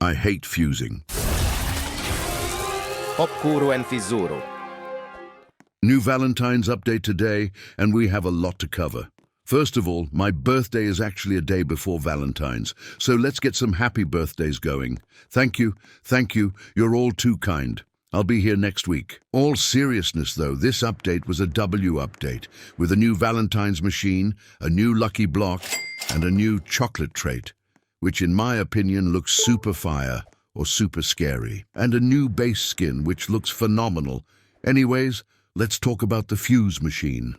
I hate fusing. Obscuro and Fissuro. New Valentine's update today, and we have a lot to cover. First of all, my birthday is actually a day before Valentine's, so let's get some happy birthdays going. Thank you, you're all too kind. I'll be here next week. All seriousness though, this update was a W update, with a new Valentine's machine, a new lucky block, and a new chocolate trait, which in my opinion looks super fire, or super scary, and a new base skin, which looks phenomenal. Anyways, let's talk about the fuse machine.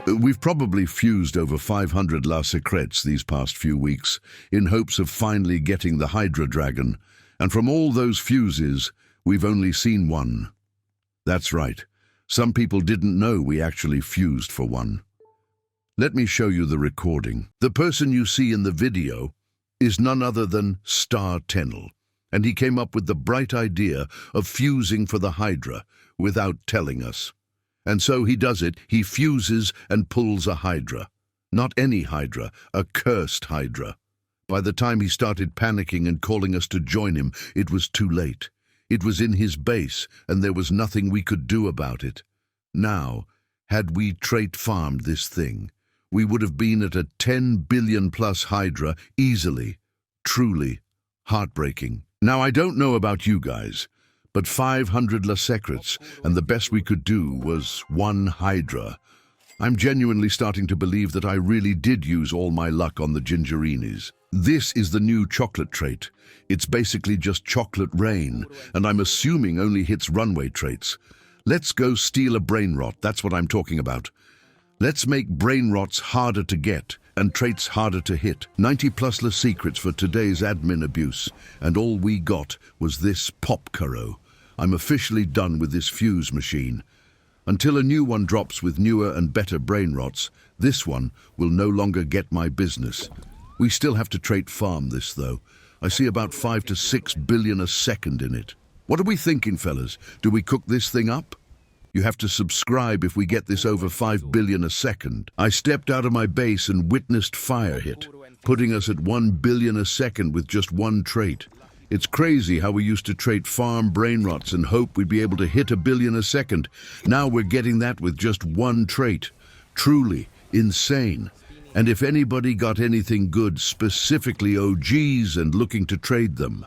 We've probably fused over 500 La Secrets these past few weeks, in hopes of finally getting the Hydra dragon, and from all those fuses, we've only seen one. That's right, some people didn't know we actually fused for one. Let me show you the recording. The person you see in the video is none other than Star Tennel, and he came up with the bright idea of fusing for the Hydra without telling us. And so he does it, he fuses and pulls a Hydra. Not any Hydra, a cursed Hydra. By the time he started panicking and calling us to join him, it was too late. It was in his base, and there was nothing we could do about it. Now, had we trait farmed this thing, we would have been at a 10 billion plus Hydra easily. Truly heartbreaking. Now, I don't know about you guys, but 500 La Secrets, and the best we could do was one Hydra. I'm genuinely starting to believe that I really did use all my luck on the Gingerinis. This is the new chocolate trait. It's basically just chocolate rain, and I'm assuming only hits runway traits. Let's go steal a brain rot, that's what I'm talking about. Let's make brain rots harder to get, and traits harder to hit. 90 plus La Secrets for today's admin abuse, and all we got was this popcurro. I'm officially done with this fuse machine. Until a new one drops with newer and better brain rots, this one will no longer get my business. We still have to trait farm this though. I see about 5 to 6 billion a second in it. What are we thinking, fellas? Do we cook this thing up? You have to subscribe if we get this over 5 billion a second. I stepped out of my base and witnessed fire hit, putting us at 1 billion a second with just one trait. It's crazy how we used to trait farm brain rots and hope we'd be able to hit 1 billion a second. Now we're getting that with just one trait. Truly insane. And if anybody got anything good, specifically OGs and looking to trade them,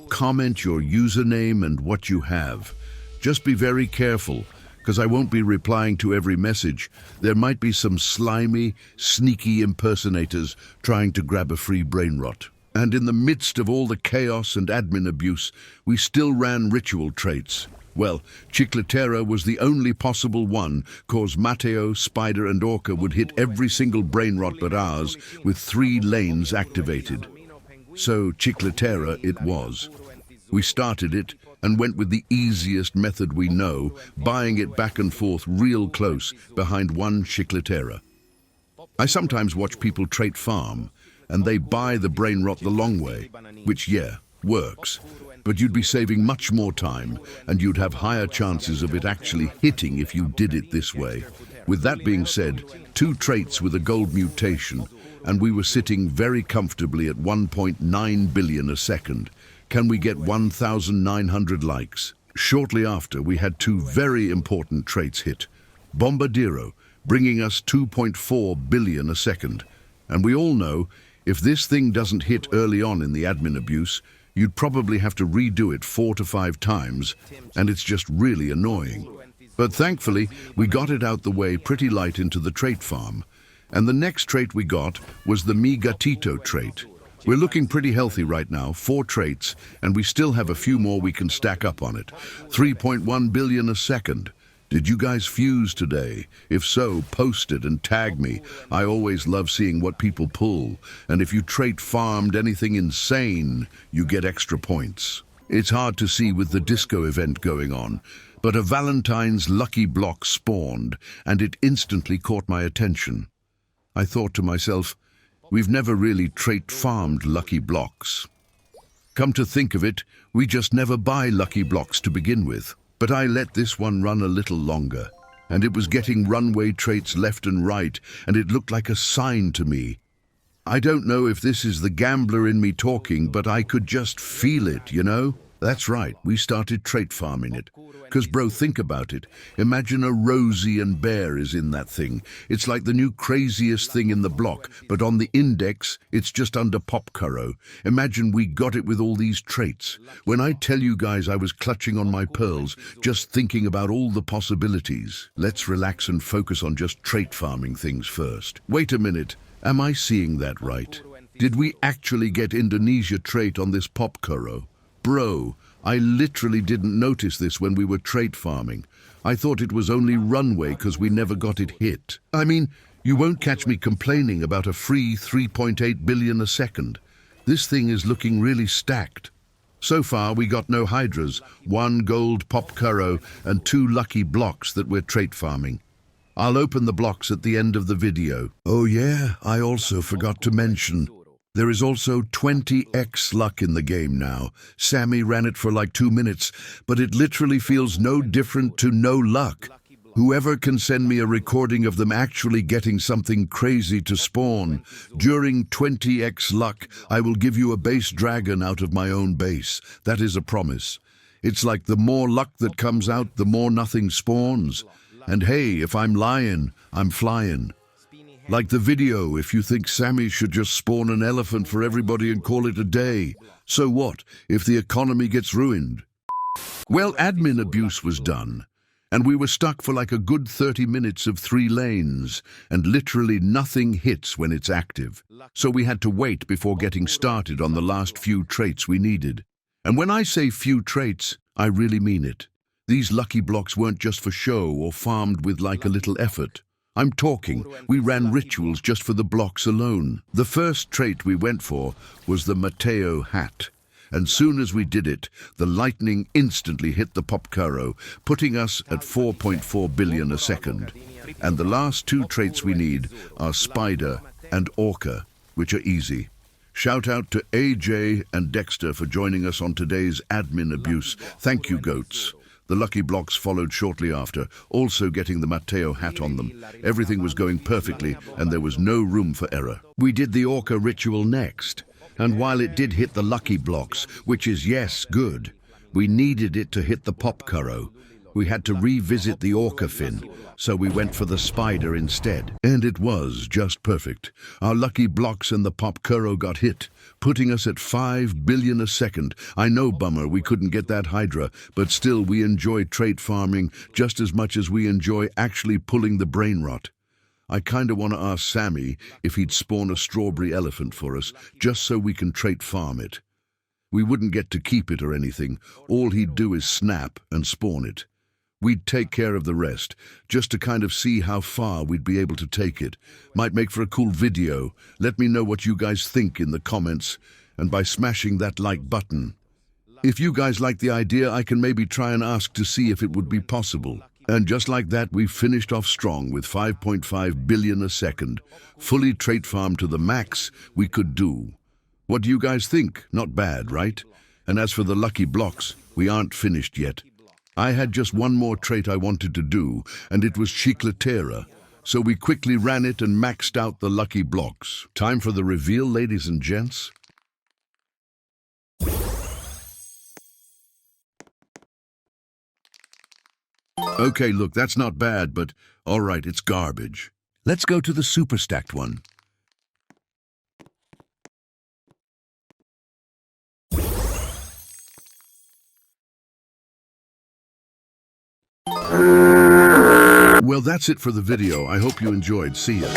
comment your username and what you have. Just be very careful, because I won't be replying to every message. There might be some slimy, sneaky impersonators trying to grab a free brain rot. And in the midst of all the chaos and admin abuse, we still ran ritual traits. Well, Chicletera was the only possible one, cause Matteo, Spider and Orca would hit every single brain rot but ours, with 3 lanes activated. So Chicletera it was. We started it and went with the easiest method we know, buying it back and forth real close behind one Chicletera. I sometimes watch people trait farm, and they buy the brain rot the long way, which, yeah, works. But you'd be saving much more time, and you'd have higher chances of it actually hitting if you did it this way. With that being said, 2 traits with a gold mutation, and we were sitting very comfortably at 1.9 billion a second. Can we get 1,900 likes? Shortly after, we had 2 very important traits hit. Bombardiro, bringing us 2.4 billion a second. And we all know, if this thing doesn't hit early on in the admin abuse, you'd probably have to redo it 4 to 5 times, and it's just really annoying. But thankfully, we got it out the way pretty light into the trait farm. And the next trait we got was the Mi Gatito trait. We're looking pretty healthy right now, 4 traits, and we still have a few more we can stack up on it. 3.1 billion a second. Did you guys fuse today? If so, post it and tag me. I always love seeing what people pull, and if you trait farmed anything insane, you get extra points. It's hard to see with the disco event going on, but a Valentine's lucky block spawned, and it instantly caught my attention. I thought to myself, we've never really trait farmed lucky blocks. Come to think of it, we just never buy lucky blocks to begin with. But I let this one run a little longer, and it was getting runway traits left and right, and it looked like a sign to me. I don't know if this is the gambler in me talking, but I could just feel it, you know? That's right, we started trait farming it. 'Cause bro, think about it. Imagine a Rosie and Bear is in that thing. It's like the new craziest thing in the block, but on the index, it's just under Popcurro. Imagine we got it with all these traits. When I tell you guys I was clutching on my pearls, just thinking about all the possibilities. Let's relax and focus on just trait farming things first. Wait a minute, am I seeing that right? Did we actually get Indonesia trait on this Popcurro? Bro, I literally didn't notice this when we were trait farming. I thought it was only runway because we never got it hit. I mean, you won't catch me complaining about a free 3.8 billion a second. This thing is looking really stacked. So far, we got no Hydras, 1 gold Popcurro and 2 lucky blocks that we're trait farming. I'll open the blocks at the end of the video. Oh yeah, I also forgot to mention, there is also 20x luck in the game now. Sammy ran it for like 2 minutes, but it literally feels no different to no luck. Whoever can send me a recording of them actually getting something crazy to spawn. During 20x luck, I will give you a base dragon out of my own base. That is a promise. It's like the more luck that comes out, the more nothing spawns. And hey, if I'm lying, I'm flying. Like the video, if you think Sammy should just spawn an elephant for everybody and call it a day. So what, if the economy gets ruined? Well, admin abuse was done, and we were stuck for like a good 30 minutes of 3 lanes, and literally nothing hits when it's active. So we had to wait before getting started on the last few traits we needed. And when I say few traits, I really mean it. These lucky blocks weren't just for show or farmed with like a little effort. I'm talking, we ran rituals just for the blocks alone. The first trait we went for was the Mateo hat. And soon as we did it, the lightning instantly hit the Popcurro, putting us at 4.4 billion a second. And the last 2 traits we need are Spider and Orca, which are easy. Shout out to AJ and Dexter for joining us on today's admin abuse. Thank you, goats. The lucky blocks followed shortly after, also getting the Mateo hat on them. Everything was going perfectly, and there was no room for error. We did the Orca ritual next, and while it did hit the lucky blocks, which is, yes, good, we needed it to hit the Popcurro. We had to revisit the Orca fin, so we went for the Spider instead. And it was just perfect. Our lucky blocks and the Popcurro got hit, putting us at 5 billion a second. I know, bummer, we couldn't get that Hydra, but still we enjoy trait farming just as much as we enjoy actually pulling the brain rot. I kinda wanna ask Sammy if he'd spawn a strawberry elephant for us, just so we can trait farm it. We wouldn't get to keep it or anything. All he'd do is snap and spawn it. We'd take care of the rest, just to kind of see how far we'd be able to take it. Might make for a cool video. Let me know what you guys think in the comments, and by smashing that like button. If you guys like the idea, I can maybe try and ask to see if it would be possible. And just like that, we finished off strong with 5.5 billion a second. Fully trait farm to the max we could do. What do you guys think? Not bad, right? And as for the lucky blocks, we aren't finished yet. I had just one more trait I wanted to do, and it was Chicletera. So we quickly ran it and maxed out the lucky blocks. Time for the reveal, ladies and gents. Okay, look, that's not bad, but all right, it's garbage. Let's go to the super stacked one. Well, that's it for the video. I hope you enjoyed. See ya.